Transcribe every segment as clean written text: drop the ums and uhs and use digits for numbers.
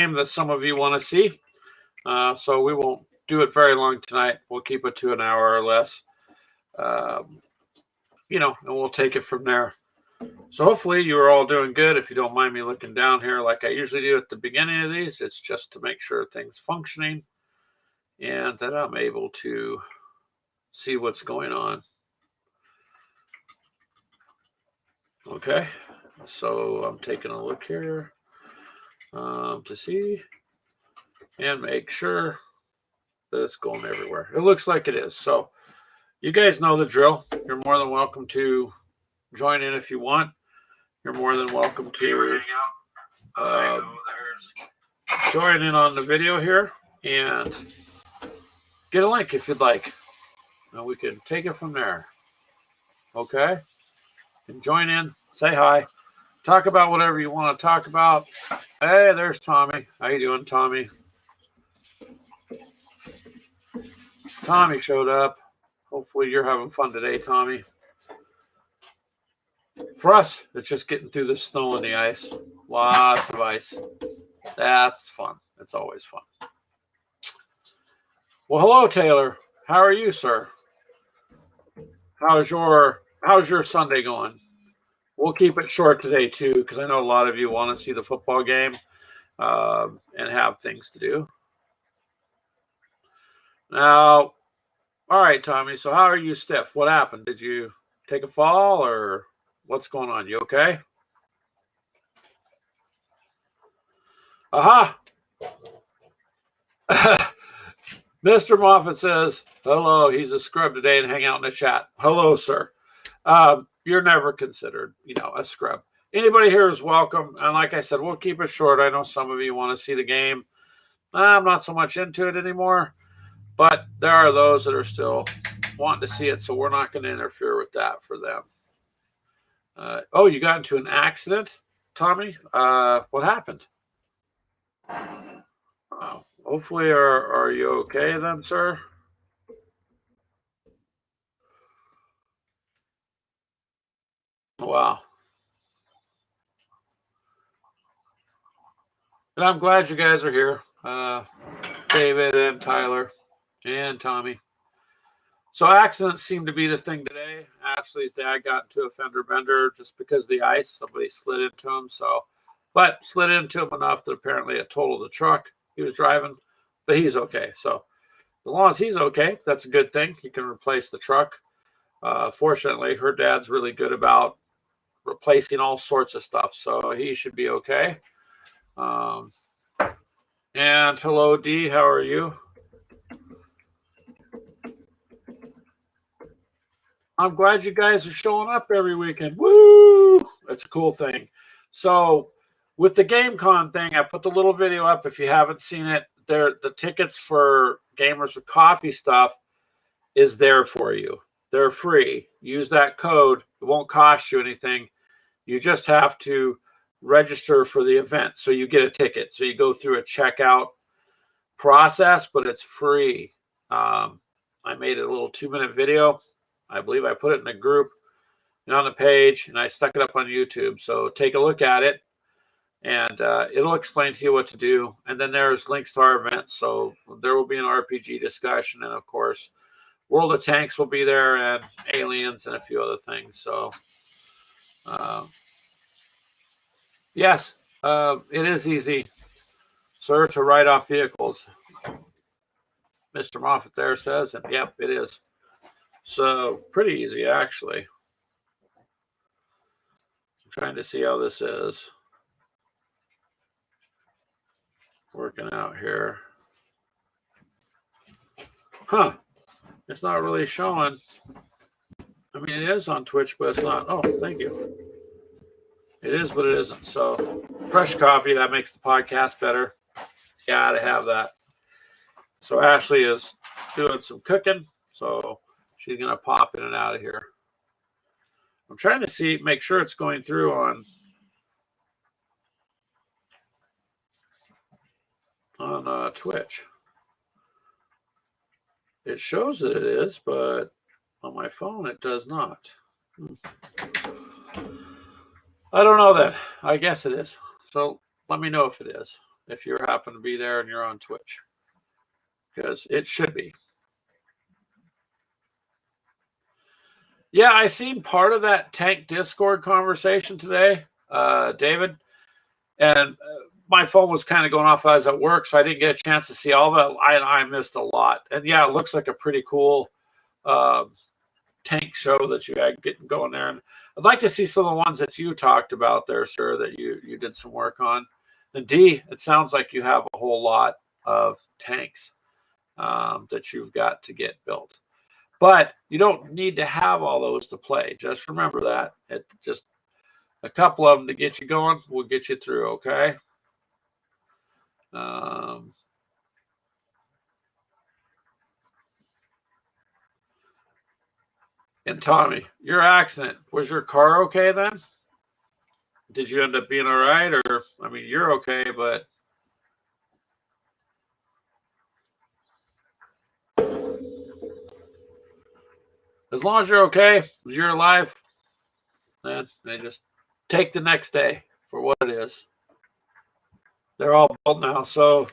game that some of you want to see. So we won't do it very long tonight. We'll keep it to an hour or less. And we'll take it from there. So hopefully you are all doing good. If you don't mind me looking down here like I usually do at the beginning of these, it's just to make sure things functioning and that I'm able to see what's going on. Okay, so I'm taking a look here to see and make sure that it's going everywhere. It looks like it is. So you guys know the drill. You're more than welcome to join in if you want. You're more than welcome to join in on the video here and get a link if you'd like. Now we can take it from there. Okay? And join in, say hi, talk about whatever you want to talk about. Hey, there's Tommy. How you doing, Tommy? Tommy showed up. Hopefully you're having fun today, Tommy. For us, it's just getting through the snow and the ice. Lots of ice. That's fun. It's always fun. Well, hello, Taylor. How are you, sir? How's your Sunday going? We'll keep it short today, too, because I know a lot of you want to see the football game and have things to do. Now, all right, Tommy, so how are you stiff? What happened? Did you take a fall or what's going on? You okay? Aha! Mr. Moffat says, hello, he's a scrub today and hang out in the chat. Hello, sir. You're never considered, a scrub. Anybody here is welcome. And like I said, we'll keep it short. I know some of you want to see the game. I'm not so much into it anymore, but there are those that are still wanting to see it, so we're not going to interfere with that for them. Oh, you got into an accident, Tommy? What happened? Hopefully, are you okay then, sir? Wow. And I'm glad you guys are here, David and Tyler and Tommy. So accidents seem to be the thing today. Ashley's dad got into a fender bender just because of the ice. Somebody slid into him, but slid into him enough that apparently it totaled the truck he was driving, but he's okay. So as long as he's okay, that's a good thing. He can replace the truck. Fortunately, her dad's really good about replacing all sorts of stuff, so he should be okay. And hello, Dee, how are you? I'm glad you guys are showing up every weekend. Woo! That's a cool thing. So with the GameCon thing, I put the little video up. If you haven't seen it, the tickets for Gamers with Coffee stuff is there for you. They're free. Use that code. It won't cost you anything. You just have to register for the event. So you get a ticket. So you go through a checkout process, but it's free. I made a little 2-minute video. I believe I put it in a group and on the page, and I stuck it up on YouTube. So take a look at it, and it'll explain to you what to do. And then there's links to our events. So there will be an RPG discussion, and of course, World of Tanks will be there, and Aliens, and a few other things. So, yes, it is easy, sir, to write off vehicles. Mr. Moffat there says, and yep, it is. So pretty easy, actually. I'm trying to see how this is working out here. Huh. It's not really showing. I mean, it is on Twitch, but it's not. Oh, thank you. It is, but it isn't. So fresh coffee, that makes the podcast better. Gotta have that. So Ashley is doing some cooking. So she's going to pop in and out of here. I'm trying to make sure it's going through on Twitch. It shows that it is, but on my phone it does not. I don't know that. I guess it is. So let me know if it is. if you happen to be there and you're on Twitch, because it should be. Yeah, I seen part of that tank Discord conversation today, David, and my phone was kind of going off as at work, so I didn't get a chance to see all that. I missed a lot, and yeah, it looks like a pretty cool tank show that you had getting going there. And I'd like to see some of the ones that you talked about there, sir, that you did some work on. And D, it sounds like you have a whole lot of tanks that you've got to get built. But you don't need to have all those to play. Just remember that. Just a couple of them to get you going will get you through, okay? And Tommy, your accident, was your car okay then? Did you end up being all right? Or, I mean, you're okay, but... as long as you're okay, you're alive, then they just take the next day for what it is. They're all built now. So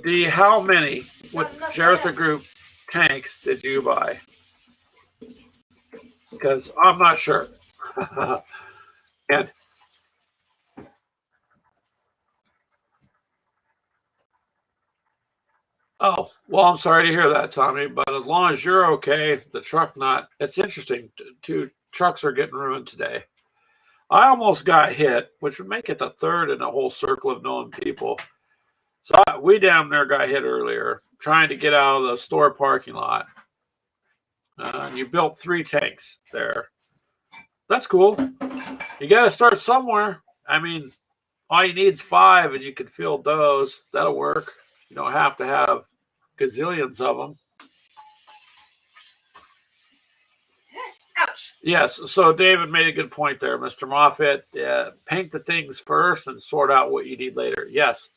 D, how many with Jeritha Group tanks did you buy? Because I'm not sure. And oh, well, I'm sorry to hear that, Tommy. But as long as you're okay, the truck not. It's interesting. Two trucks are getting ruined today. I almost got hit, which would make it the third in a whole circle of known people. So we damn near got hit earlier trying to get out of the store parking lot. And you built 3 tanks there. That's cool. You got to start somewhere. I mean, all you need is 5, and you can field those. That'll work. You don't have to have gazillions of them. Ouch. Yes, so David made a good point there, Mr. Moffat. Paint the things first and sort out what you need later. Yes,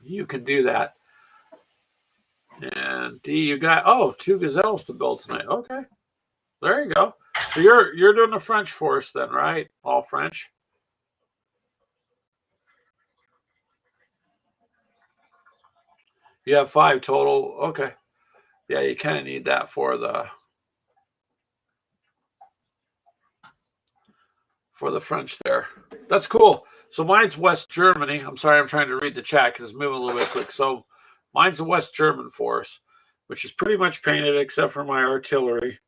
you can do that. And D, you got 2 gazelles to build tonight. Okay, there you go. So you're doing the French force then, right? All French. You have 5 total. Okay, yeah, you kind of need that for the French there. That's cool. So mine's West Germany. I'm sorry, I'm trying to read the chat because it's moving a little bit quick. So mine's the West German force, which is pretty much painted except for my artillery.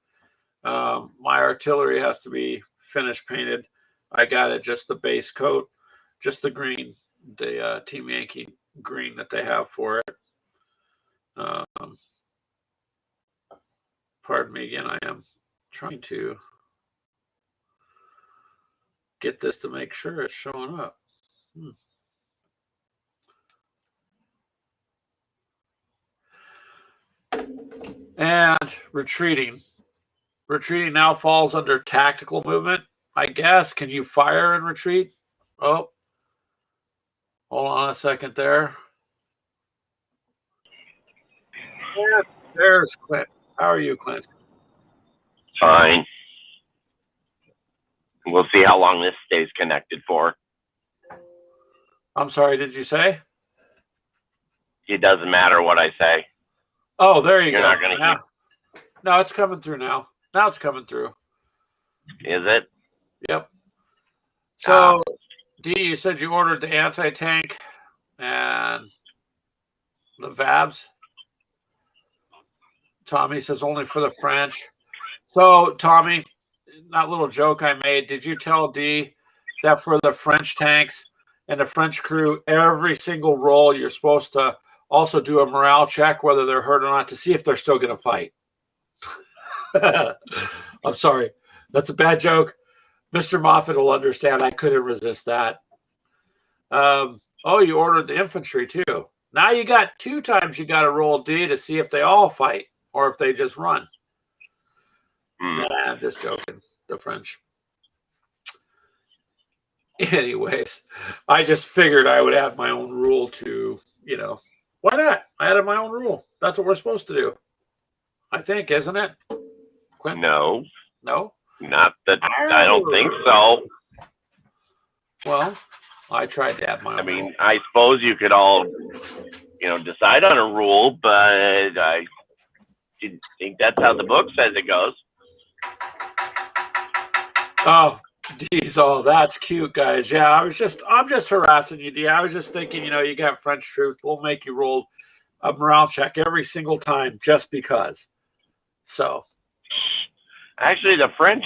My artillery has to be finished painted. I got it just the base coat, just the green, the Team Yankee green that they have for it. Pardon me again, I am trying to get this to make sure it's showing up. And retreating. Retreating now falls under tactical movement, I guess. Can you fire and retreat? Oh, hold on a second there. Yeah, there's Clint. How are you, Clint? Fine. We'll see how long this stays connected for. I'm sorry, did you say? It doesn't matter what I say. Oh, there you go. You're not going to hear. No, it's coming through now. Now it's coming through. Is it? Yep. So, D, you said you ordered the anti-tank and the VABs. Tommy says only for the French. So, Tommy, that little joke I made, did you tell D that for the French tanks and the French crew, every single roll you're supposed to also do a morale check, whether they're hurt or not, to see if they're still going to fight? I'm sorry. That's a bad joke. Mr. Moffat will understand. I couldn't resist that. You ordered the infantry too. Now you got 2 times you got to roll D to see if they all fight or if they just run. Nah, I'm just joking. The French. Anyways, I just figured I would add my own rule to, why not? I added my own rule. That's what we're supposed to do. I think, isn't it? Clint? No. No? Not that. I don't think so. Well, I tried to add my own. I mean, I suppose you could all, decide on a rule, but I didn't think that's how the book says it goes. Oh, geez, that's cute, guys. Yeah, I'm just harassing you, D. I was just thinking, you got French troops. We'll make you roll a morale check every single time just because. So, actually, the French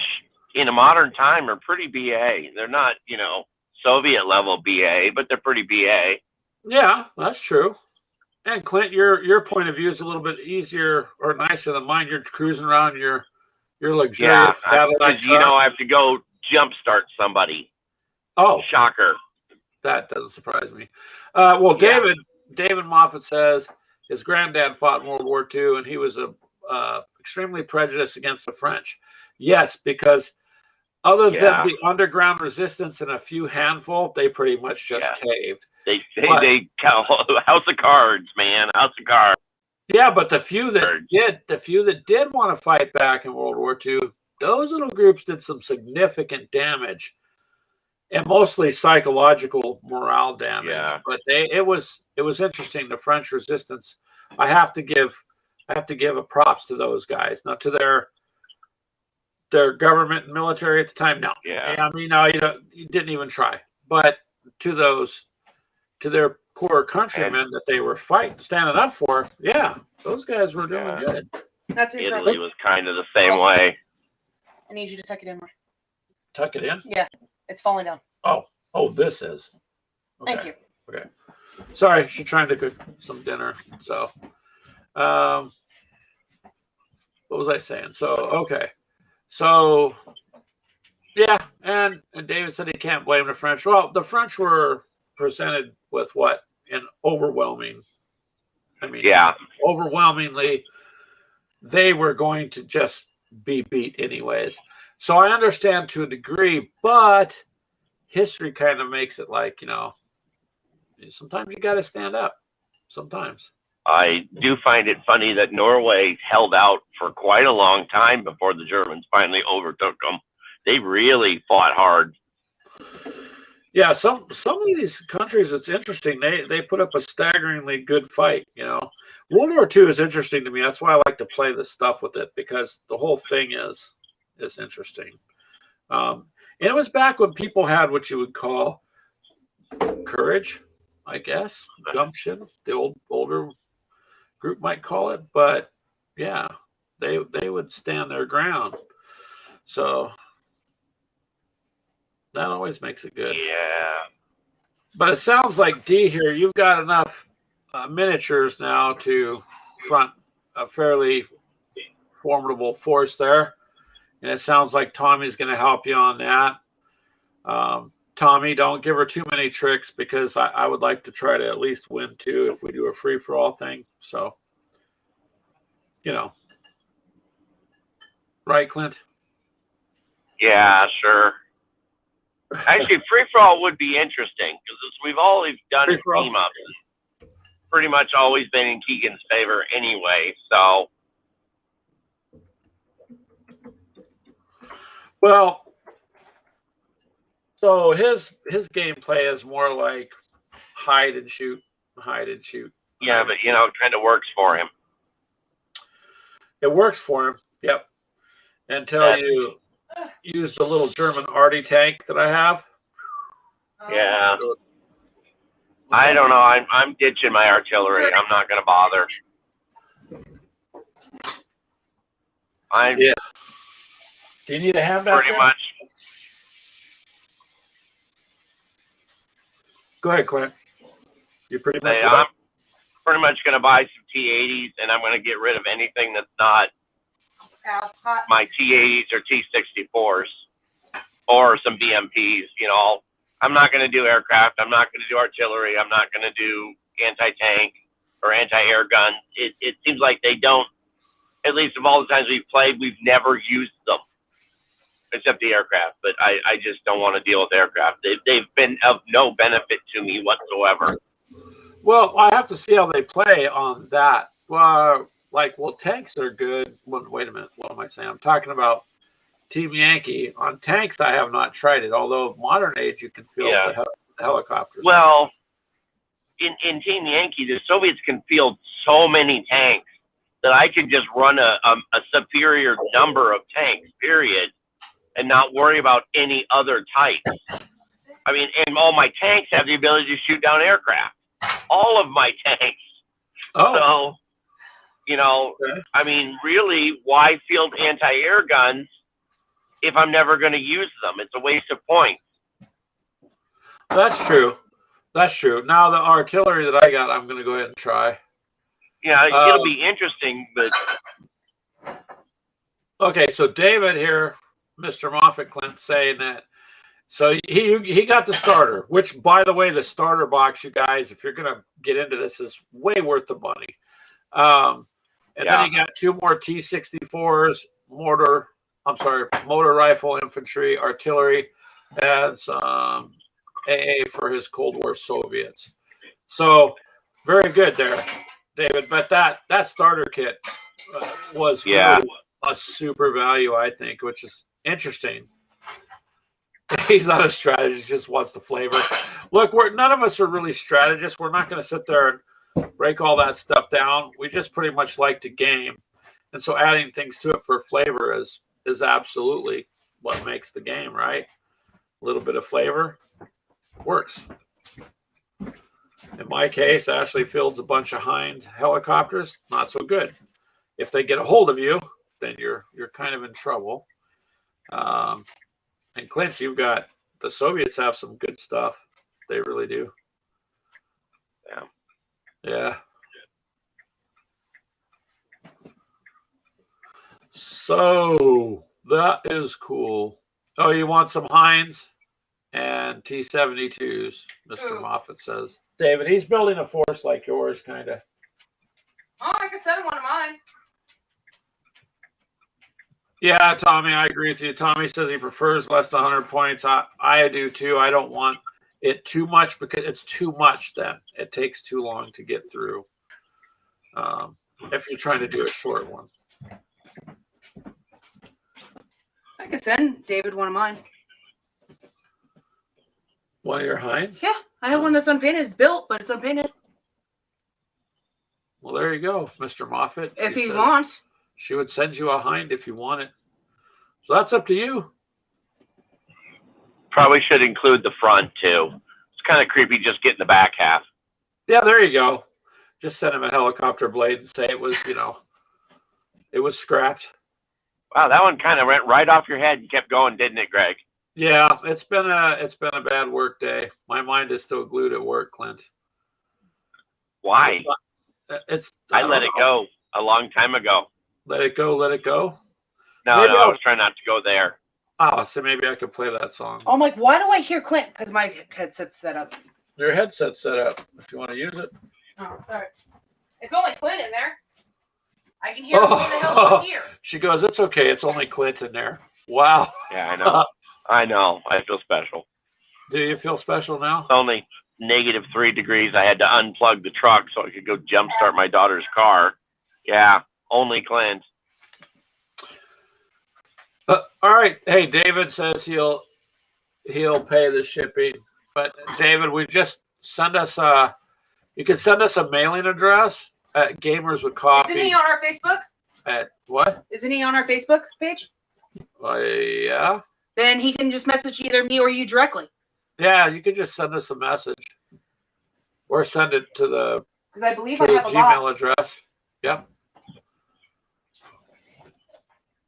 in a modern time are pretty BA. They're not, Soviet level BA, but they're pretty BA. Yeah, that's true. And Clint, your point of view is a little bit easier or nicer than mine. You're cruising around your luxurious Cadillac truck. I have to go jumpstart somebody. Oh, shocker! That doesn't surprise me. Well, David Moffat says his granddad fought in World War II, and he was extremely prejudiced against the French. Yes, because other than the underground resistance and a few handful, they pretty much just caved. They House of Cards, man, House of Cards. Yeah, but the few that did want to fight back in World War II, those little groups did some significant damage, and mostly psychological morale damage. Yeah. But it was interesting, the French resistance. I have to give a props to those guys. Now, to their government and military at the time, no. Yeah. I mean, no, you didn't even try. But to their core countrymen that they were standing up for, those guys were doing good. That's it. Italy was kind of the same way. I need you to tuck it in more. Tuck it in? Yeah, it's falling down. Oh, this is. Okay. Thank you. Okay. Sorry, she's trying to cook some dinner. So, what was I saying? So, okay. So, yeah, and David said he can't blame the French. Well, the French were presented with what? Overwhelmingly, they were going to just be beat anyways. So I understand to a degree, but history kind of makes it like, sometimes you got to stand up. Sometimes. I do find it funny that Norway held out for quite a long time before the Germans finally overtook them. They really fought hard. Yeah, some of these countries, it's interesting. They put up a staggeringly good fight. World War II is interesting to me. That's why I like to play this stuff with it, because the whole thing is interesting. And it was back when people had what you would call courage, I guess, gumption. The older group might call it, but yeah, they would stand their ground. So that always makes it good. Yeah. But it sounds like, D, here, you've got enough miniatures now to front a fairly formidable force there. And it sounds like Tommy's going to help you on that. Tommy, don't give her too many tricks, because I would like to try to at least win 2 if we do a free-for-all thing. So, right, Clint? Yeah, sure. Actually, free-for-all would be interesting, because we've always done team-ups. Pretty much always been in Keegan's favor anyway, so. Well, so his gameplay is more like hide and shoot. Yeah, but it kind of works for him. It works for him. Yep. Until you use the little German arty tank that I have. Yeah. I don't know. I'm ditching my artillery. I'm not going to bother. Yeah. Do you need a hand back pretty there? much. Go ahead, Clint. You're pretty much. I'm pretty much going to buy some T80s, and I'm going to get rid of anything that's not my T80s or T64s or some BMPs. I'm not going to do aircraft. I'm not going to do artillery. I'm not going to do anti-tank or anti-air guns. It seems like they don't, at least of all the times we've played, we've never used them, except the aircraft. But I just don't want to deal with aircraft. They've been of no benefit to me whatsoever. Well, I have to see how they play on that. Well, tanks are good. Wait a minute. What am I saying? I'm talking about Team Yankee. On tanks, I have not tried it. Although modern age, you can feel helicopters. Well, in Team Yankee, the Soviets can field so many tanks that I could just run a superior number of tanks, period, and not worry about any other types. I mean, and all my tanks have the ability to shoot down aircraft. All of my tanks. Oh. So, you know, Okay. I mean, really, why field anti-air guns if I'm never going to use them? It's a waste of points. That's true. That's true. Now the artillery that I got, I'm going to go ahead and try. Yeah, it'll be interesting, but Okay, so David here, Mr. Moffat Clint, saying that. So he got the starter, which, by the way, the starter box, you guys, if you're going to get into this, is way worth the money. And then he got 2 more T-64s, motor rifle, infantry, artillery, and some AA for his Cold War Soviets. So very good there, David. But that starter kit was really a super value, I think, which is interesting. He's not a strategist; just wants the flavor. Look, none of us are really strategists. We're not going to sit there and break all that stuff down. We just pretty much like to game, and so adding things to it for flavor is absolutely what makes the game, right? A little bit of flavor works. In my case, Ashley fields a bunch of Heinz helicopters. Not so good. If they get a hold of you, then you're kind of in trouble. And Clint, you've got the Soviets have some good stuff. They really do. Yeah. So that is cool. Oh, you want some Heinz and T-72s, Mr. Moffat says. David, he's building a force like yours, kind of. Oh, I can send one of mine. Yeah, Tommy, I agree with you. Tommy says he prefers less than 100 points. I do too. I don't want it too much because it's too much then. It takes too long to get through if you're trying to do a short one. I can send David one of mine. One of your Heinz? Yeah, I have one that's unpainted. It's built, but it's unpainted. Well, there you go, Mr. Moffat. If he wants. She would send you a Hind if you want it. So that's up to you. probably should include the front too. It's kind of creepy just getting the back half. Yeah, there you go. Just send him a helicopter blade and say it was, it was scrapped. Wow, that one kind of went right off your head and kept going, didn't it, Greg? Yeah, it's been a bad work day. My mind is still glued at work, Clint. Why? I let it go a long time ago. Let it go, let it go. No, I was trying not to go there. Oh, so maybe I could play that song. I'm like, why do I hear Clint? Because my headset's set up. Your headset's set up if you want to use it. Oh, sorry. It's only Clint in there. I can hear what the hell here. She goes, it's okay. It's only Clint in there. Wow. Yeah, I know. I know. I feel special. Do you feel special now? It's only -3 degrees. I had to unplug the truck so I could go jumpstart my daughter's car. Yeah, only Clint. All right. Hey, David says he'll pay the shipping. But David, we just send us you can send us a mailing address at Gamers with Coffee. Isn't he on our Facebook? At what? Isn't he on our Facebook page? Yeah. Then he can just message either me or you directly. Yeah, you could just send us a message. Or send it to the Because I believe I have a Gmail box. address. Yep.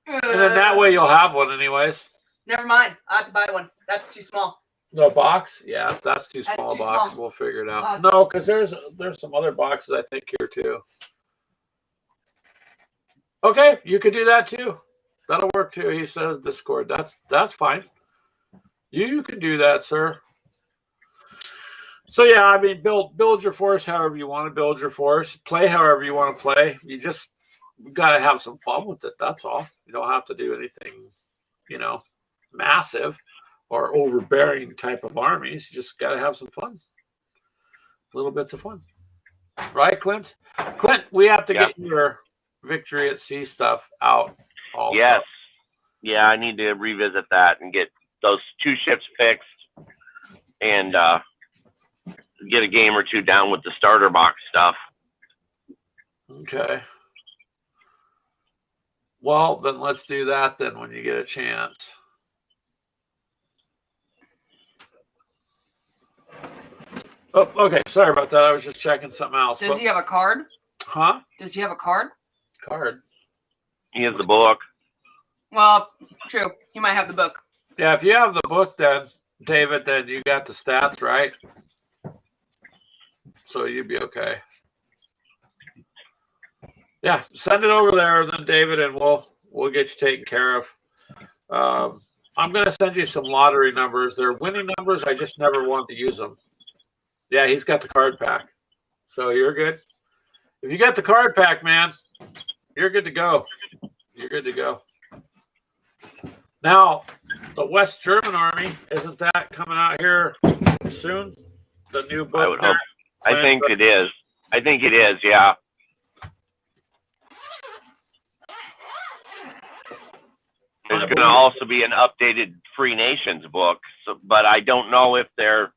And then that way you'll have one anyways. Never mind. I have to buy one. That's too small. No box? Yeah, if that's too That's small too box. small. We'll figure it out. No, because there's some other boxes I think here too. Okay, you could do that too. That'll work too. He says Discord. That's fine. You can do that, sir. So yeah, I mean, build your force however you want to build your force. Play however you want to play. You got to have some fun with it. That's all. You don't have to do anything, massive or overbearing type of armies. You just got to have some fun. Little bits of fun. Right, Clint? Clint, we have to get your Victory at Sea stuff out also. Yes. Yeah, I need to revisit that and get those 2 ships fixed and get a game or two down with the starter box stuff. Okay. Well, then let's do that then when you get a chance. Oh, okay. Sorry about that. I was just checking something else. Does he have a card? Huh? Does he have a card? Card. He has the book. Well, true. He might have the book. Yeah, if you have the book then, David, then you got the stats, right? So you'd be okay. Yeah, send it over there then, David, and we'll get you taken care of. I'm gonna send you some lottery numbers. They're winning numbers. I just never wanted to use them. Yeah, he's got the card pack. So you're good. If you got the card pack, man, you're good to go. You're good to go. Now, the West German Army, isn't that coming out here soon? The new book? I would hope. I think it is. I think it is, yeah. There's going to also be an updated Free Nations book, but I don't know if they're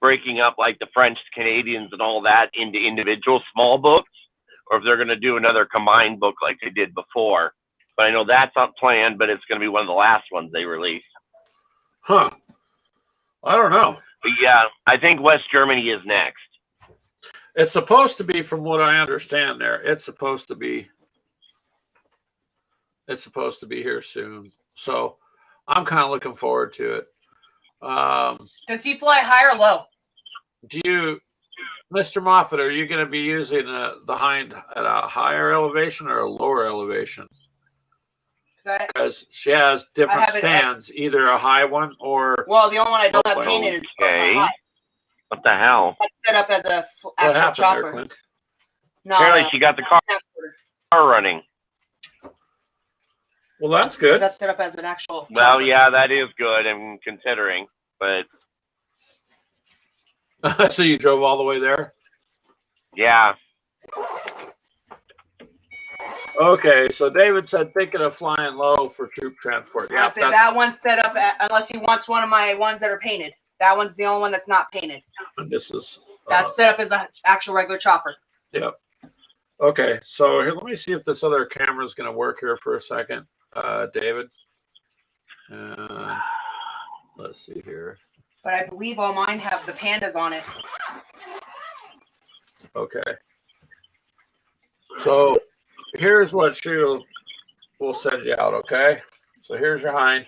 breaking up like the French, Canadians, and all that into individual small books, or if they're going to do another combined book like they did before. But I know that's not planned, but it's going to be one of the last ones they release. Huh. I don't know. But yeah, I think West Germany is next. It's supposed to be, from what I understand there, it's supposed to be here soon. So I'm kind of looking forward to it. Does he fly high or low? Do you, Mr. Moffat, are you going to be using the hind at a higher elevation or a lower elevation? Because she has different stands, either a high one or... Well, the only one I don't have painted is high. What the hell? That's set up as a actual chopper. There, Clint? No, apparently she got the car running. Well, that's good. That's set up as an actual chopper. Well, yeah, that is good, I'm considering, but... So you drove all the way there? Yeah. Okay, so David said thinking of flying low for troop transport. Yeah, I said that one's set up unless he wants one of my ones that are painted. That one's the only one that's not painted. And this is that's set up as an actual regular chopper. Yep. Okay, so here, let me see if this other camera is going to work here for a second, David. And let's see here. But I believe all mine have the pandas on it. Okay. So here's what she will send you out, okay? So here's your hind.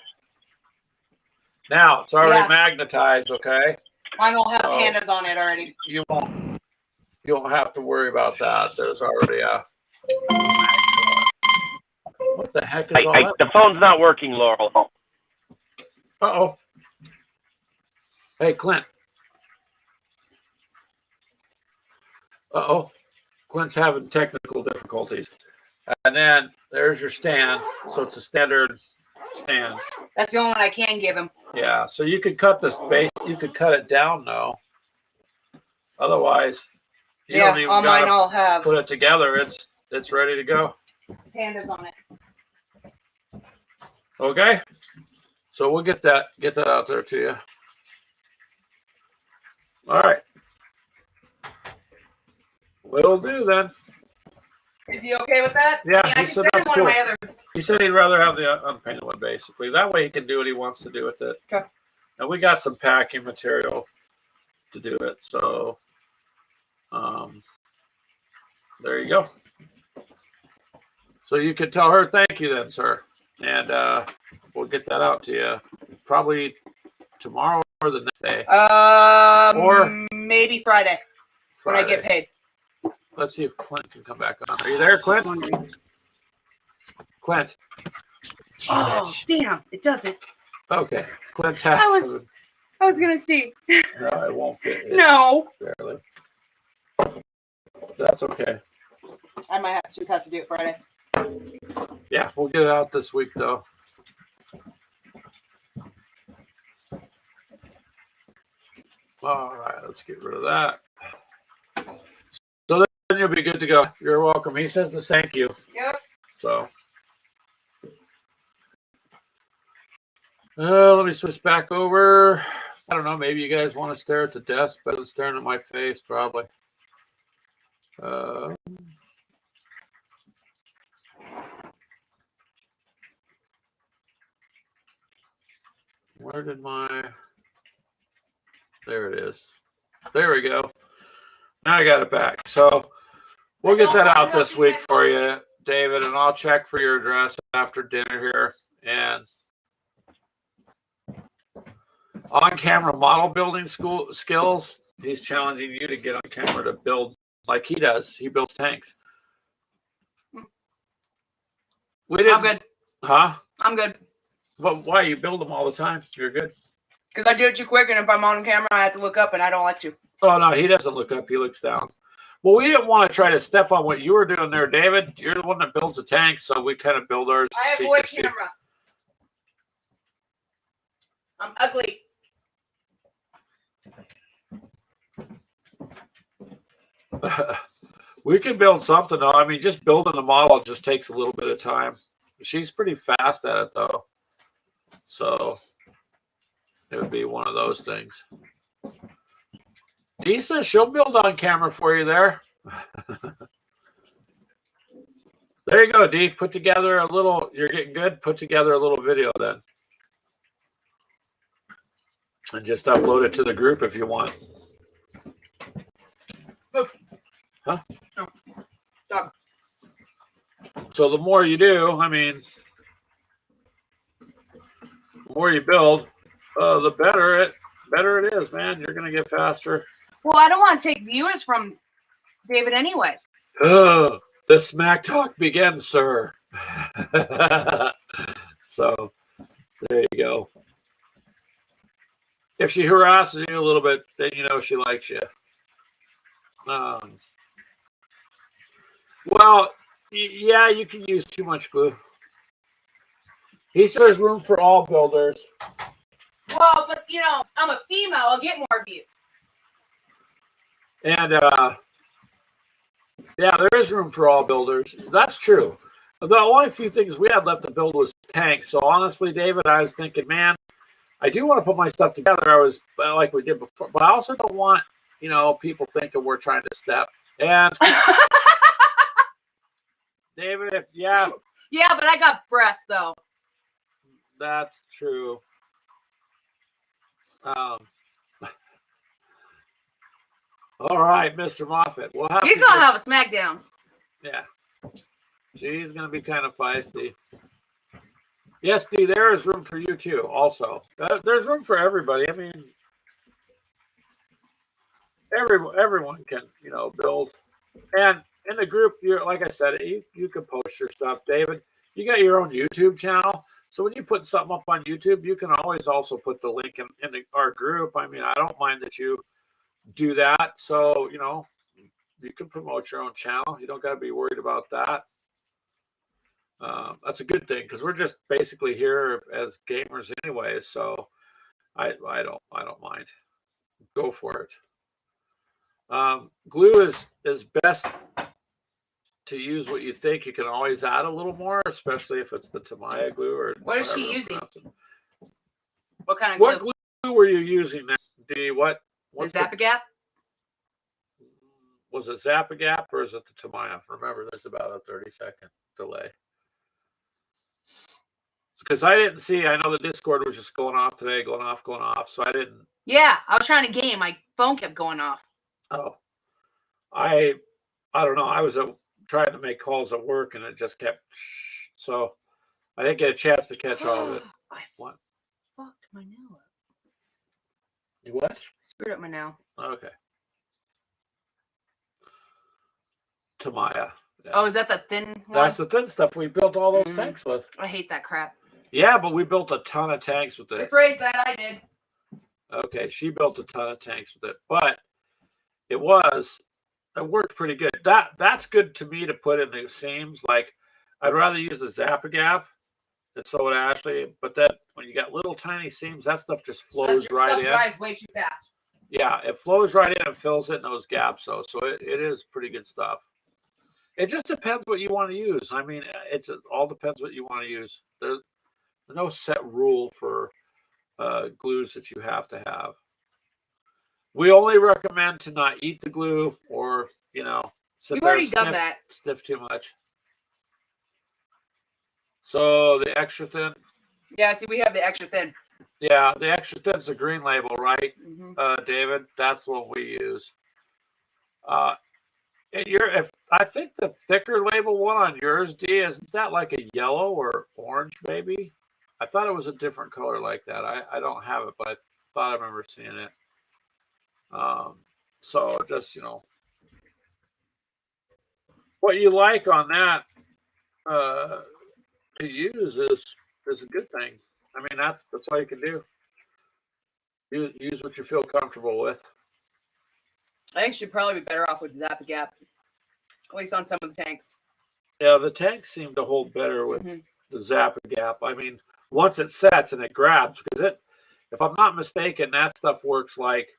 Now, it's already magnetized, okay? Mine will have pandas on it already. You won't have to worry about that. There's already a... What the heck is all that? The phone's not working, Laurel. Uh-oh. Hey, Clint. Uh-oh. Clint's having technical difficulties. And then there's your stand. So it's a standard stand. That's the only one I can give him. Yeah. So you could cut this base. You could cut it down, though. Otherwise, you don't even mine all have. Put it together. It's ready to go. Pandas on it. Okay. So we'll get that out there to you. All right. Will do then. Is he okay with that? Yeah, I he said can that's send cool. one of my other. He said he'd rather have the unpainted one, basically. That way he can do what he wants to do with it. Okay. And we got some packing material to do it. So there you go. So you can tell her thank you then, sir. And we'll get that out to you probably tomorrow or the next day. Or maybe Friday. When I get paid. Let's see if Clint can come back on. Are you there, Clint? Clint. Oh, damn. It doesn't. Okay. Clint's happy. I was going to see. No, it won't fit. No. Barely. That's okay. I might just have to do it Friday. Yeah, we'll get it out this week, though. All right, let's get rid of that. So then you'll be good to go. You're welcome. He says to thank you. Yep. So let me switch back over I don't know. Maybe you guys want to stare at the desk, but it's staring at my face, probably. Where did my... There it is. There we go. Now I got it back. So we'll get that out this week for you, David, and I'll check for your address after dinner here. And on-camera model building skills, he's challenging you to get on camera to build like he does. He builds tanks. I'm good. Huh? I'm good. But why? You build them all the time. You're good. Because I do it too quick, and if I'm on camera, I have to look up, and I don't like to. Oh, no, he doesn't look up. He looks down. Well, we didn't want to try to step on what you were doing there, David. You're the one that builds the tanks, so we kind of build ours. I avoid camera. I'm ugly. We can build something, though. I mean, just building the model just takes a little bit of time. She's pretty fast at it, though. So it would be one of those things. Dee says she'll build on camera for you there. There you go, Dee. Put together a little, you're getting good. Put together a little video then. And just upload it to the group if you want. Move. Huh? No. Dog. So the more you do, I mean, the more you build, the better it is, man. You're gonna get faster. Well, I don't want to take viewers from David anyway. The smack talk begins, sir. So there you go. If she harasses you a little bit, then you know she likes you. Well, yeah, you can use too much glue. He says there's room for all builders. Well, but you know, I'm a female. I'll get more views. And yeah, there is room for all builders. That's true. The only few things we had left to build was tanks. So honestly, David, I was thinking, man, I do want to put my stuff together. I was like we did before, but I also don't want, you know, people thinking we're trying to step. And David, if yeah, but I got breasts though. That's true. All right, Mr. Moffat. We'll have He's gonna have a smackdown. Yeah. She's gonna be kind of feisty. Yes, Dee, there is room for you too. Also, there's room for everybody. I mean, everyone can, you know, build. And in the group, you're like I said, you can post your stuff, David. You got your own YouTube channel. So when you put something up on YouTube, you can always also put the link in our group. I mean, I don't mind that you do that. So, you know, you can promote your own channel. You don't got to be worried about that. That's a good thing because we're just basically here as gamers anyway. So I don't mind. Go for it. Glue is best to use what you think. You can always add a little more, especially if it's the Tamiya glue or what is she using? What kind of glue? What glue were you using now, Dee? What is Zap-A-Gap? Was it Zap-A-Gap or is it the Tamiya? Remember, there's about a 30-second delay. Because I didn't see, I know the Discord was just going off today, going off. So I didn't. Yeah, I was trying to game. My phone kept going off. Oh, I don't know. I was trying to make calls at work and it just kept. So I didn't get a chance to catch all of it. I What? fucked my nail up. You what? Screwed up my nail. Okay. Tamiya. Yeah. Oh, is that the thin one? That's the thin stuff we built all those tanks with. I hate that crap. Yeah, but we built a ton of tanks with it. Rephrase that, I did. Okay, she built a ton of tanks with it, but it worked pretty good. That's good to me to put in the seams. Like, I'd rather use the Zap-A-Gap, and so would Ashley. But then when you got little tiny seams, that stuff just flows right in. Dries way too fast. Yeah, it flows right in and fills it in those gaps. So it is pretty good stuff. It just depends what you want to use. I mean, it all depends what you want to use. There's no set rule for glues that you have to have. We only recommend to not eat the glue or, sit We've there already done that. sniff too much. So the extra thin. Yeah, see, we have the extra thin. Yeah, the extra thin's a green label, right, Mm-hmm. David? That's what we use. And I think the thicker label one on yours, D, isn't that like a yellow or orange, maybe? I thought it was a different color like that. I don't have it, but I thought I remember seeing it. So just what you like on that to use is a good thing. I mean, that's all you can do. Use what you feel comfortable with. I think she'd probably be better off with Zap-A-Gap, at least on some of the tanks. Yeah, the tanks seem to hold better with the Zap-A-Gap. I mean, once it sets and it grabs, because if I'm not mistaken, that stuff works like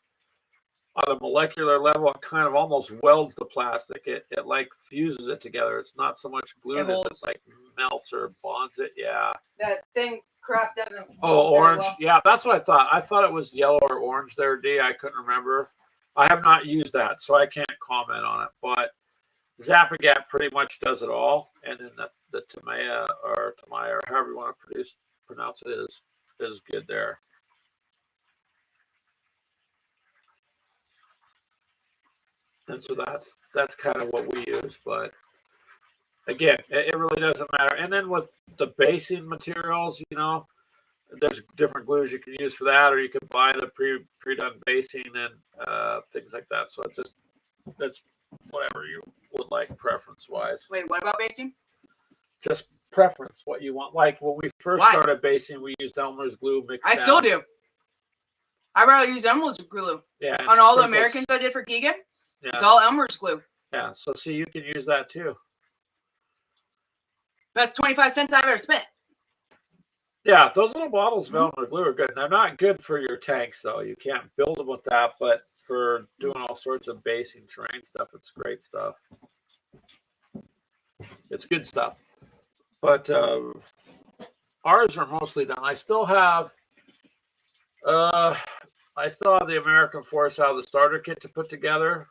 on a molecular level. It kind of almost welds the plastic. It like fuses it together. It's not so much glued as it like melts or bonds it. Yeah. That thing crap doesn't. Oh, orange. Well. Yeah, that's what I thought. I thought it was yellow or orange there, D. I couldn't remember. I have not used that, so I can't comment on it. But Zap-A-Gap pretty much does it all, and then the Tamiya or however you want to pronounce it is good there. And so that's kind of what we use. But again, it really doesn't matter. And then with the basing materials, there's different glues you can use for that, or you can buy the pre-done basing and things like that. So that's whatever you would like preference-wise. Wait, what about basing? Just preference, what you want. Like when we first started basing, we used Elmer's glue mixed I still do. I rather use Elmer's glue. Yeah. On all the Americans I did for Keegan, it's all Elmer's glue. Yeah, so see, you can use that too. That's 25 cents I've ever spent. Yeah, those little bottles of Elmer glue are good. They're not good for your tanks, though. You can't build them with that, but for doing all sorts of basing terrain stuff, it's great stuff. It's good stuff. But ours are mostly done. I still have the American Force out of the starter kit to put together.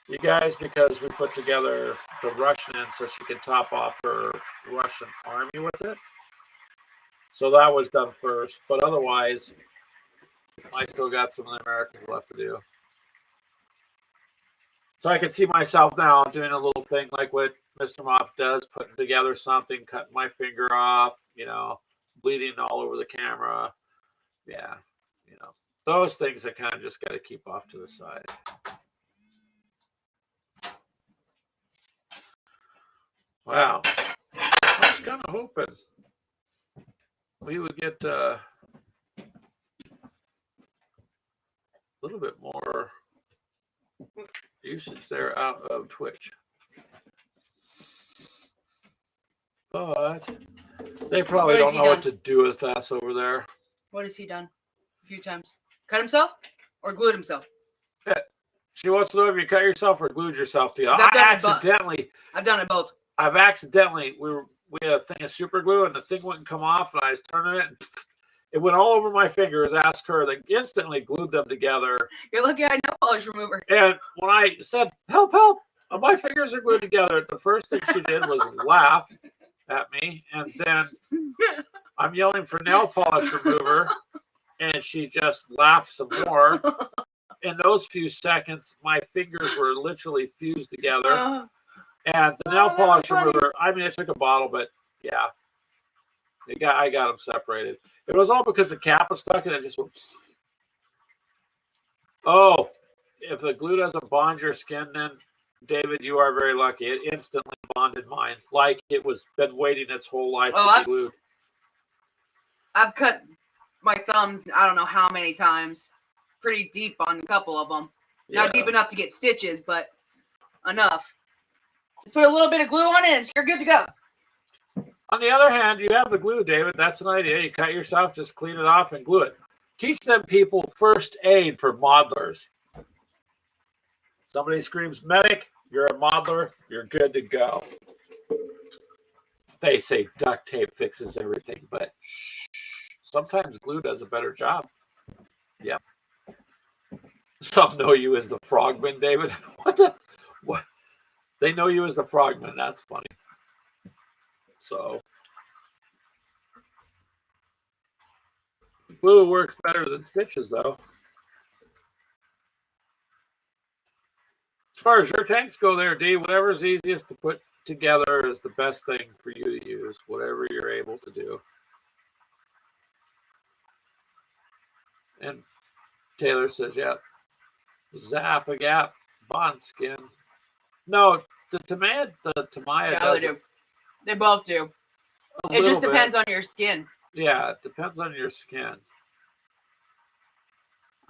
You guys, because we put together the Russian in so she can top off her Russian army with it. So that was done first, but otherwise, I still got some of the Americans left to do. So I can see myself now doing a little thing like what Mr. Moff does, putting together something, cutting my finger off, bleeding all over the camera. Yeah, those things I kind of just got to keep off to the side. Wow. I was kind of hoping we would get a little bit more usage there out of Twitch. But they probably don't know what to do with us over there. What has he done a few times? Cut himself or glued himself? Yeah. She wants to know if you cut yourself or glued yourself to you. I've done it both. I've accidentally, we had a thing of super glue and the thing wouldn't come off and I was turning it and it went all over my fingers. Asked her, they instantly glued them together. You're lucky I had nail polish remover. And when I said, help, my fingers are glued together, the first thing she did was laugh at me. And then I'm yelling for nail polish remover and she just laughed some more. In those few seconds, my fingers were literally fused together. And the nail polish remover, I mean, it took a bottle, but yeah, I got them separated. It was all because the cap was stuck and it just went. Oh, if the glue doesn't bond your skin, then David, you are very lucky. It instantly bonded mine, like it was been waiting its whole life to be glued. I've cut my thumbs, I don't know how many times, pretty deep on a couple of them. Yeah. Not deep enough to get stitches, but enough. Just put a little bit of glue on it and you're good to go. On the other hand, you have the glue, David. That's an idea. You cut yourself, just clean it off and glue it. Teach them people first aid for modelers. Somebody screams medic, you're a modeler, you're good to go. They say duct tape fixes everything, but shh, Sometimes glue does a better job. Yeah. Some know you as the frogman, David. What? They know you as the frogman. That's funny. So glue works better than stitches, though. As far as your tanks go there, D, whatever's easiest to put together is the best thing for you to use, whatever you're able to do. And Taylor says, yeah, Zap-A-Gap Bond skin. No, the Tamiya Yeah, does they do. They both do. It just depends on your skin. Yeah, it depends on your skin.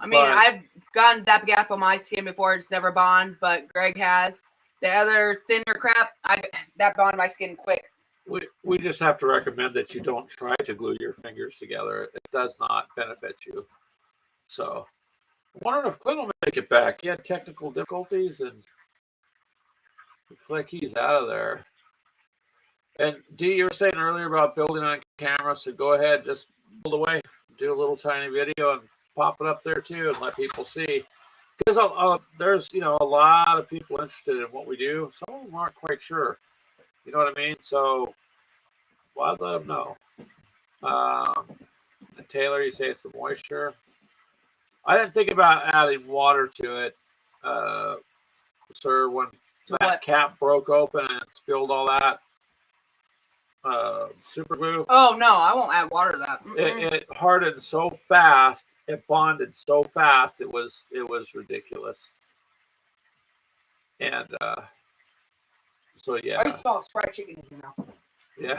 I mean, I've gotten Zap-A-Gap on my skin before. It's never bond, but Greg has. The other thinner crap, that bond my skin quick. We just have to recommend that you don't try to glue your fingers together. It does not benefit you. So, I'm wondering if Clint will make it back. He had technical difficulties, and looks like he's out of there. And D, you were saying earlier about building on camera, so go ahead, just build away, do a little tiny video, and pop it up there too, and let people see. Because there's a lot of people interested in what we do. Some of them aren't quite sure. You know what I mean? So why let them know? And Taylor, you say it's the moisture. I didn't think about adding water to it, sir. When that cap broke open and it spilled all that super glue. Oh no, I won't add water to that. It hardened so fast. It bonded so fast. It was ridiculous. And so yeah. I just smell fried chicken in your mouth. Yeah.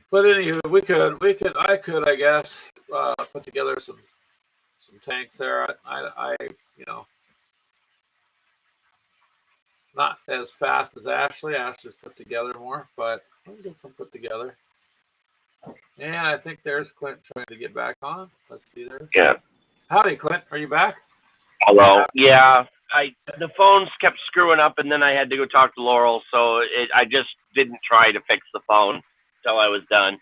But anywho, I could, I guess, put together some tanks there. I not as fast as Ashley. Ashley's put together more, but we can get some put together. And I think there's Clint trying to get back on. Let's see there. Yeah. Howdy, Clint. Are you back? Hello. Yeah. The phones kept screwing up, and then I had to go talk to Laurel, so I just didn't try to fix the phone until I was done.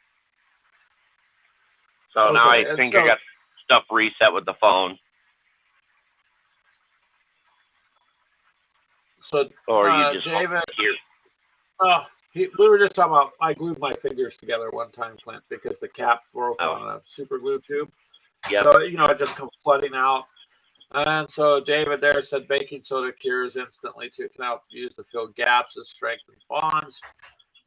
So okay, now I think I got stuff reset with the phone. So, or you just David, here. We were just talking about, I glued my fingers together one time, Clint, because the cap broke on a super glue tube. Yep. So, it just comes flooding out. And so David there said baking soda cures instantly to can help used to fill gaps and strengthen bonds.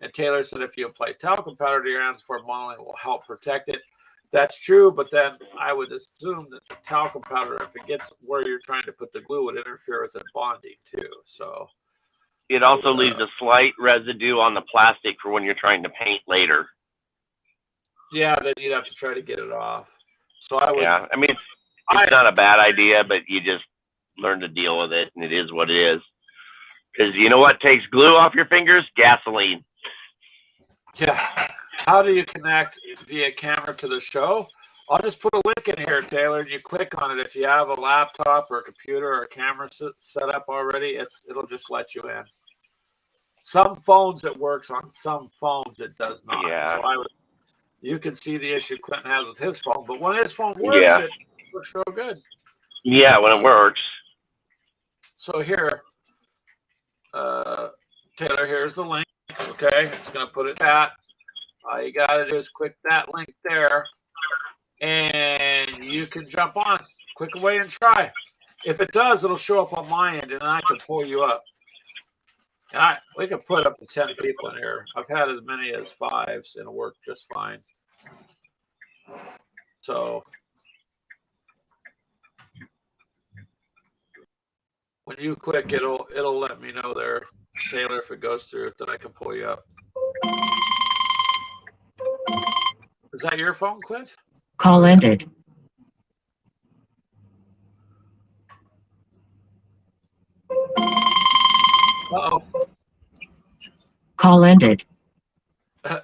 And Taylor said if you apply talcum powder to your hands before modeling, it will help protect it. That's true, but then I would assume that the talcum powder, if it gets where you're trying to put the glue, would interfere with it bonding too. So it also leaves a slight residue on the plastic for when you're trying to paint later. Yeah, then you'd have to try to get it off. So I would. Yeah, I mean it's not a bad idea, but you just learn to deal with it, and it is what it is. Because you know what takes glue off your fingers? Gasoline. Yeah. How do you connect via camera to the show? I'll just put a link in here, Taylor, and you click on it. If you have a laptop or a computer or a camera set up already, it'll just let you in. Some phones it works on, some phones it does not. Yeah. So you can see the issue Clinton has with his phone, but when his phone works, it works real good. Yeah, when it works. So here, Taylor, here's the link. Okay, it's going to put it at. All you got to do is click that link there, and you can jump on. Click away and try. If it does, it'll show up on my end, and I can pull you up. And we can put up to 10 people in here. I've had as many as 5, and it worked just fine. So when you click, it'll let me know there, Taylor, if it goes through, that I can pull you up. Is that your phone, Clint? Call ended. Uh-oh. Call ended.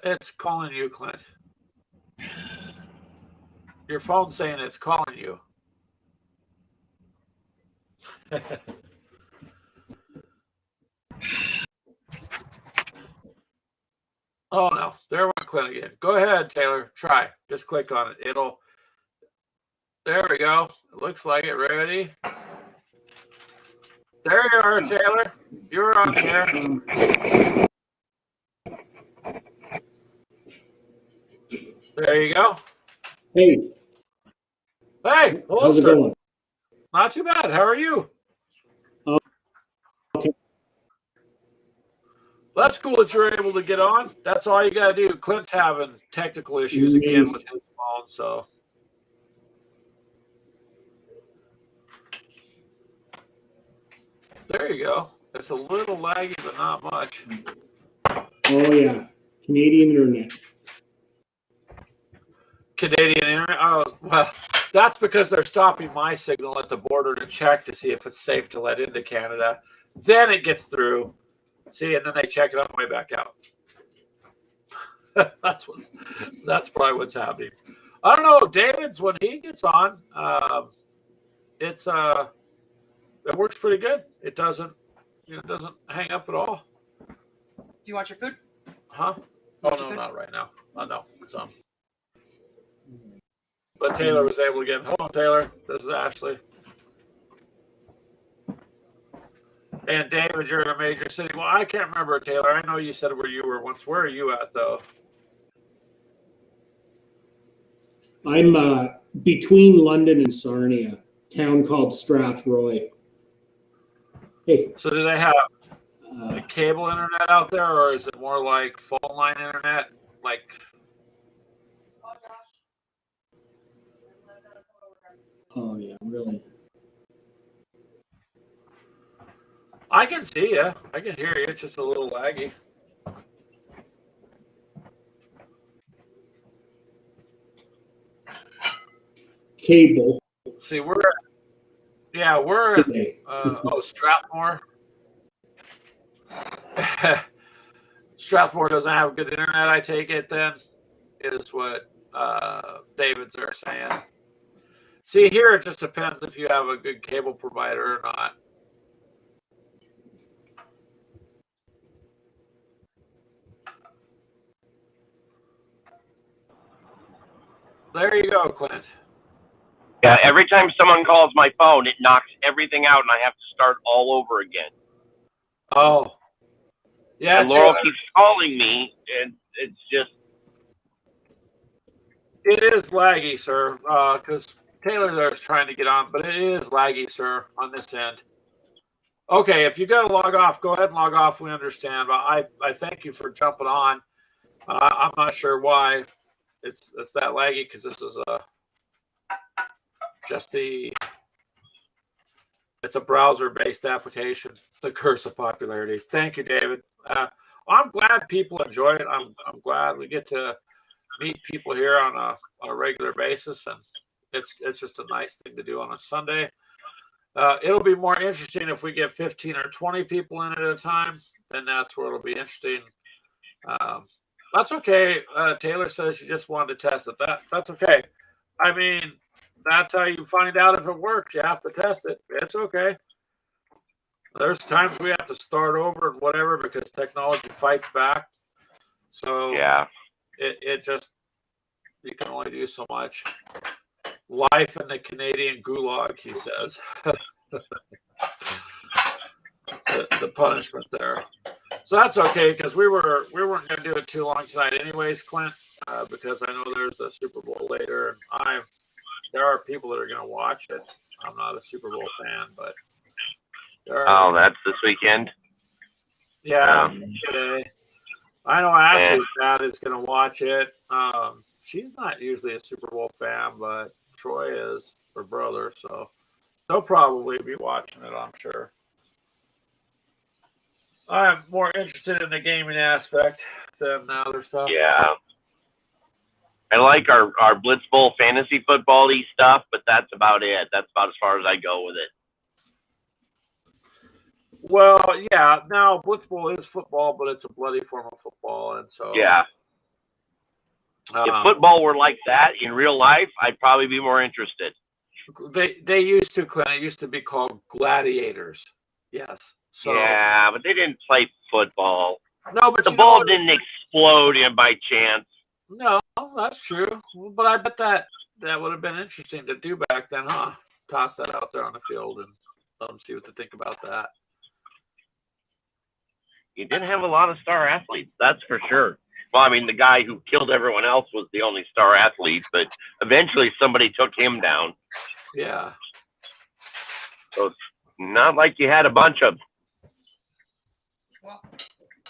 It's calling you, Clint. Your phone's saying it's calling you. Oh, no. There Clint again. Go ahead, Taylor. Try. Just click on it. It'll. There we go. It looks like it. Ready? There you are, Taylor. You're on here. There you go. Hey, Hey, how's it Holster. going? Not too bad. How are you? Okay. That's cool that you're able to get on. That's all you got to do. Clint's having technical issues again with his phone, so. There you go. It's a little laggy, but not much. Oh yeah, Canadian internet. Canadian internet. Oh, well, that's because they're stopping my signal at the border to check to see if it's safe to let into Canada. Then it gets through. See, and then they check it on the way back out. That's probably what's happening. I don't know. David's when he gets on, it works pretty good. It doesn't hang up at all. Do you want your food? Huh? Oh no, not right now. No, some. But Taylor was able to get. Hold on, Taylor. This is Ashley. And David, you're in a major city. Well, I can't remember, Taylor. I know you said where you were once. Where are you at, though? I'm between London and Sarnia, town called Strathroy. Hey, So do they have cable internet out there, or is it more like phone line internet? Like, oh yeah, really? I can see you. I can hear you. It's just a little laggy. Cable. See, we're in Strathmore. Strathmore doesn't have good internet, I take it then, is what David's are saying. See, here it just depends if you have a good cable provider or not. There you go, Clint. Yeah, every time someone calls my phone, it knocks everything out, and I have to start all over again. Oh, yeah. And Laurel keeps calling me, and it's just. It is laggy, sir, because Taylor there is trying to get on, but it is laggy, sir, on this end. Okay, if you got to log off, go ahead and log off. We understand, but I thank you for jumping on. I'm not sure why it's that laggy, because this is it's a browser-based application. The curse of popularity. Thank you, David. I'm glad people enjoy it. I'm glad we get to meet people here on a regular basis, and it's just a nice thing to do on a Sunday. It'll be more interesting if we get 15 or 20 people in at a time. Then that's where it'll be interesting. That's okay. Taylor says you just wanted to test it. That's okay. I mean, that's how you find out if it works. You have to test it. It's okay. There's times we have to start over and whatever because technology fights back. So yeah, it just, you can only do so much. Life in the Canadian gulag, he says. the punishment there. So that's okay because we weren't going to do it too long tonight, anyways, Clint, because I know there's the Super Bowl later, and there are people that are going to watch it. I'm not a Super Bowl fan, but that's this weekend. Yeah, today. I know Ashley's dad is going to watch it. She's not usually a Super Bowl fan, but Troy is, her brother, so they'll probably be watching it, I'm sure. I'm more interested in the gaming aspect than the other stuff. Yeah. I like our Blitz Bowl fantasy football-y stuff, but that's about it. That's about as far as I go with it. Well, yeah. Now, Blitz Bowl is football, but it's a bloody form of football, and so yeah. If football were like that in real life, I'd probably be more interested. They used to, Clint. It used to be called gladiators. Yes. So, yeah, but they didn't play football. No, but the ball didn't explode in by chance. No, that's true. But I bet that would have been interesting to do back then, huh? Toss that out there on the field and let them see what they think about that. You did have a lot of star athletes, that's for sure. Well, I mean, the guy who killed everyone else was the only star athlete, but eventually somebody took him down. Yeah. So it's not like you had a bunch of.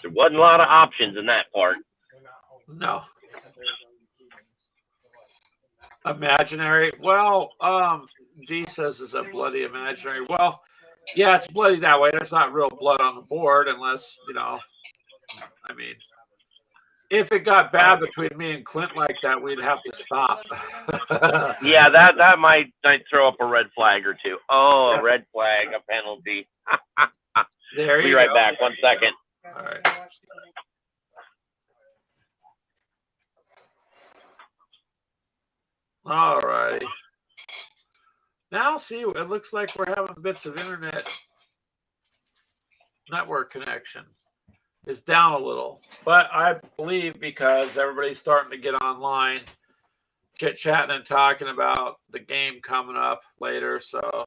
There wasn't a lot of options in that part. No. Imaginary. Well, D says is a bloody imaginary. Well, yeah, it's bloody that way. There's not real blood on the board unless, I mean, if it got bad between me and Clint like that, we'd have to stop. Yeah, that might throw up a red flag or two. Oh, a red flag, a penalty. There you Be right go. back. 1 second. All right. All righty. Now, see, it looks like we're having bits of internet network connection. It's down a little, but I believe because everybody's starting to get online, chit-chatting and talking about the game coming up later. So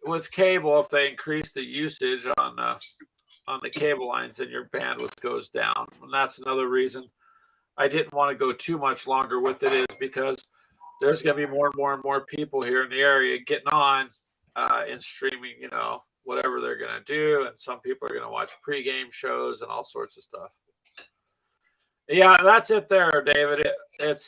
with cable, if they increase the usage on the cable lines, then your bandwidth goes down. And that's another reason I didn't want to go too much longer with it, is because there's going to be more and more and more people here in the area getting on and streaming, whatever they're going to do. And some people are going to watch pregame shows and all sorts of stuff. Yeah, that's it there, David. It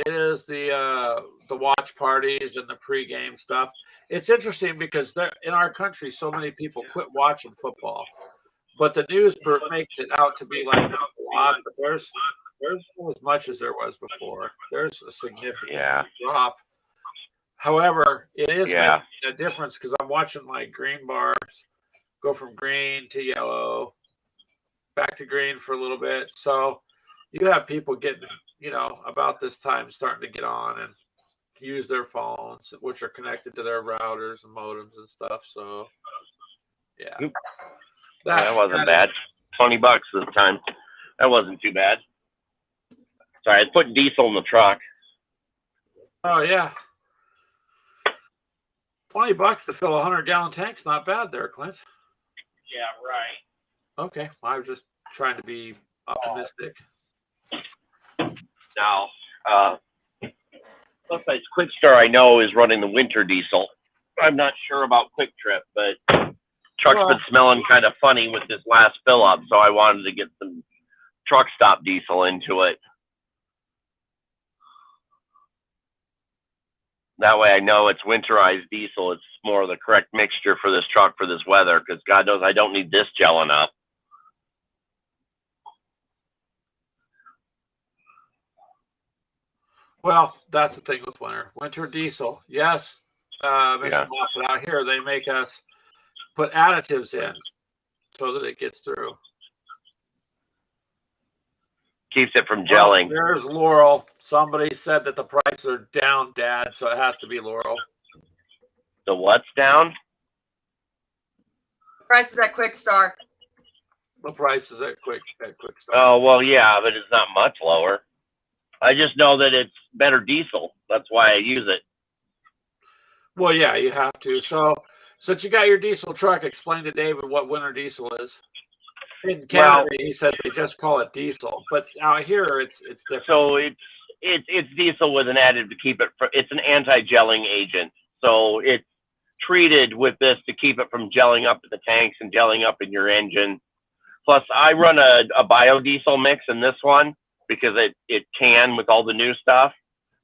is the watch parties and the pregame stuff. It's interesting because in our country, so many people quit watching football, but the news makes it out to be like a lot, but there's not as much as there was before. There's a significant drop. However, it is making a difference because I'm watching my green bars go from green to yellow, back to green for a little bit. So you have people getting, about this time starting to get on and use their phones, which are connected to their routers and modems and stuff. So, yeah. That wasn't bad. $20 this time. That wasn't too bad. Sorry, I put diesel in the truck. Oh, yeah. $20 to fill a 100-gallon tank's not bad there, Clint. Yeah, right. Okay. I was just trying to be optimistic. Now, Plus, Quick Star I know is running the winter diesel. I'm not sure about Quick Trip, but truck's been smelling kind of funny with this last fill up, so I wanted to get some truck stop diesel into it. That way I know it's winterized diesel. It's more of the correct mixture for this truck for this weather, because God knows I don't need this gelling up. Well, that's the thing with winter. Winter diesel, yes. Mr. Moffat out here, they make us put additives in so that it gets through. Keeps it from gelling. Well, there's Laurel. Somebody said that the prices are down, Dad, so it has to be Laurel. The what's down? Prices at Quick Star. The prices at Quick Star. Oh, well, yeah, but it's not much lower. I just know that it's better diesel. That's why I use it. Well, yeah, you have to. So since you got your diesel truck, explain to David what winter diesel is. In Canada, he says they just call it diesel, but out here it's different. So it's diesel with an additive to keep it. It's an anti-gelling agent. So it's treated with this to keep it from gelling up in the tanks and gelling up in your engine. Plus, I run a biodiesel mix in this one because it can with all the new stuff.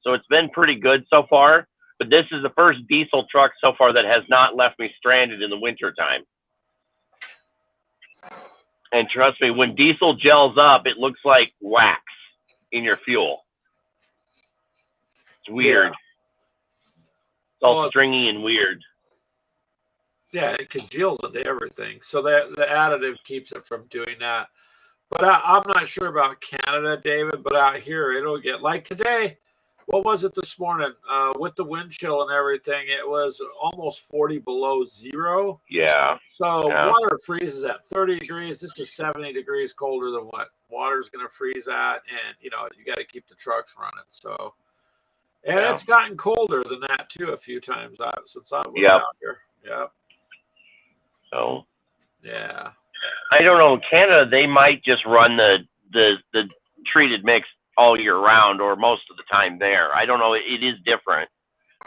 So it's been pretty good so far. But this is the first diesel truck so far that has not left me stranded in the wintertime. And trust me, when diesel gels up, it looks like wax in your fuel. It's weird. Yeah. It's all stringy and weird. Yeah, it congeals into everything. So the additive keeps it from doing that. But I'm not sure about Canada, David, but out here it'll get, like today, what was it this morning? With the wind chill and everything, it was almost 40 below zero. Yeah. So water freezes at 30 degrees. This is 70 degrees colder than what water's going to freeze at, and you got to keep the trucks running. So, and Yeah. it's gotten colder than that too a few times since I was Yep. out here. Yep. So Yeah. I don't know. In Canada, they might just run the treated mix all year round, or most of the time there. I don't know. It is different.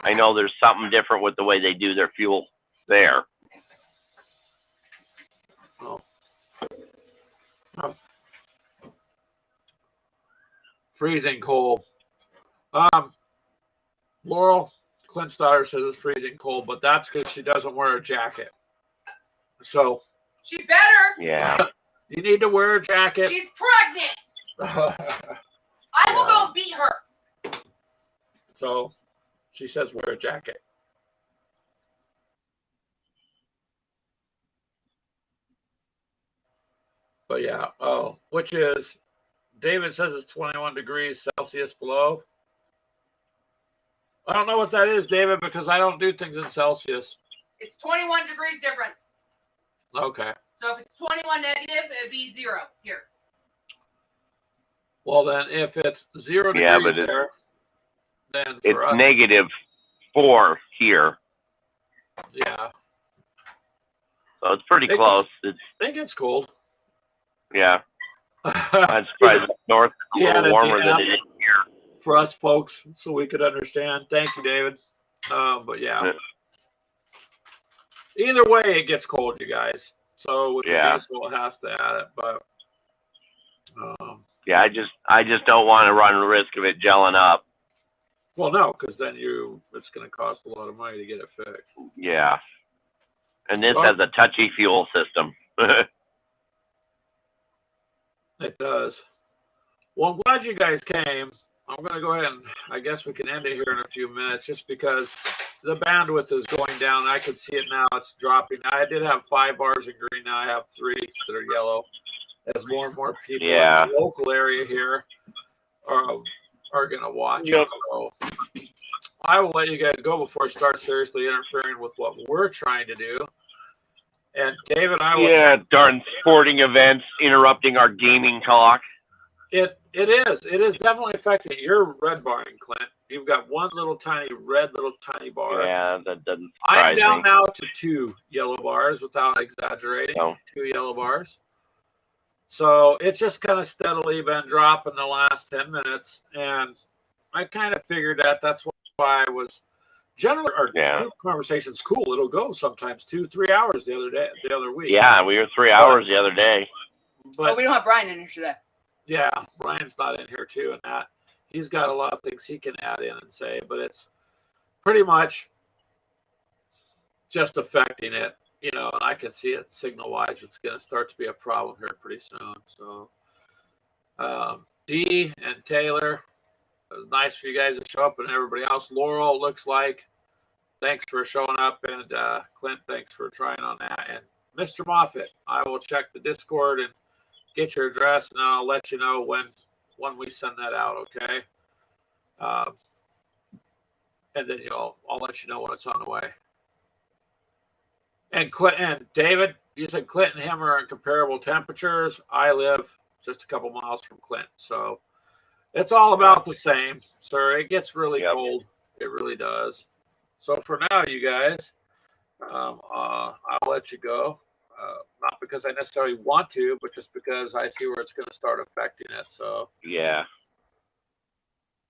I know there's something different with the way they do their fuel there. Oh. Freezing cold. Laurel, Clint's daughter, says it's freezing cold, but that's because she doesn't wear a jacket. So She better. Yeah. you need to wear a jacket. She's pregnant. I will go beat her. So she says wear a jacket. But yeah, which is, David says it's 21 degrees Celsius below. I don't know what that is, David, because I don't do things in Celsius. It's 21 degrees difference. Okay. So if it's 21 negative, it'd be 0 here. Well, then if it's 0 Yeah, degrees but there, then It's for us, -4 here, yeah, so it's pretty Think close. I think it's cold. Yeah. I'm surprised it's north is a Yeah, little warmer yeah. than it is here. For us folks, so we could understand. Thank you, David. But yeah. Either way, it gets cold, you guys. So with Yeah. the diesel, it has to add it. But Yeah, I just don't want to run the risk of it gelling up. well, no, because then it's going to cost a lot of money to get it fixed. Yeah. And this Oh. has a touchy fuel system. It does. Well, I'm glad you guys came. I'm going to go ahead and I guess we can end it here in a few minutes just because the bandwidth is going down. I can see it now. It's dropping. I did have 5 bars in green. Now I have 3 that are yellow. As more and more people Yeah. in the local area here are going to watch Yep. it. So I will let you guys go before I start seriously interfering with what we're trying to do. And David, I will. Yeah, darn sporting events interrupting our gaming talk. It is definitely affecting your red barring, Clint. You've got one little tiny bar. Yeah, that doesn't I'm surprise down me. now to 2 yellow bars without exaggerating. Oh. 2 yellow bars. So it's just kind of steadily been dropping the last 10 minutes. And I kind of figured that's why I was generally our group conversation's cool. It'll go sometimes 2-3 hours the other week. Yeah, we were 3 hours the other day. But we don't have Brian in here today. yeah, Brian's not in here too, and that he's got a lot of things he can add in and say, but it's pretty much just affecting it, and I can see it signal wise. It's going to start to be a problem here pretty soon. So, Dee and Taylor, it was nice for you guys to show up, and everybody else. Laurel, looks like, thanks for showing up, and Clint, thanks for trying on that, and Mr. Moffitt, I will check the Discord and get your address, and I'll let you know when we send that out, okay? And then I'll let you know when it's on the way. And Clint and David, you said Clint and him are in comparable temperatures. I live just a couple miles from Clint, so it's all about the same, sir. It gets really cold. It really does. So for now, you guys, I'll let you go. Not because I necessarily want to, but just because I see where it's going to start affecting it. So yeah,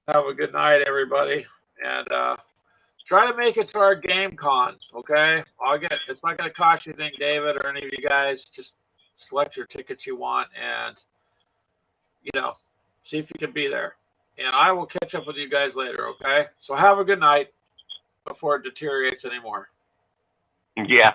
have a good night, everybody, and try to make it to our game con. Okay, it's not going to cost you anything, David, or any of you guys. Just select your tickets you want, and see if you can be there. And I will catch up with you guys later. Okay, so have a good night before it deteriorates anymore. Yeah.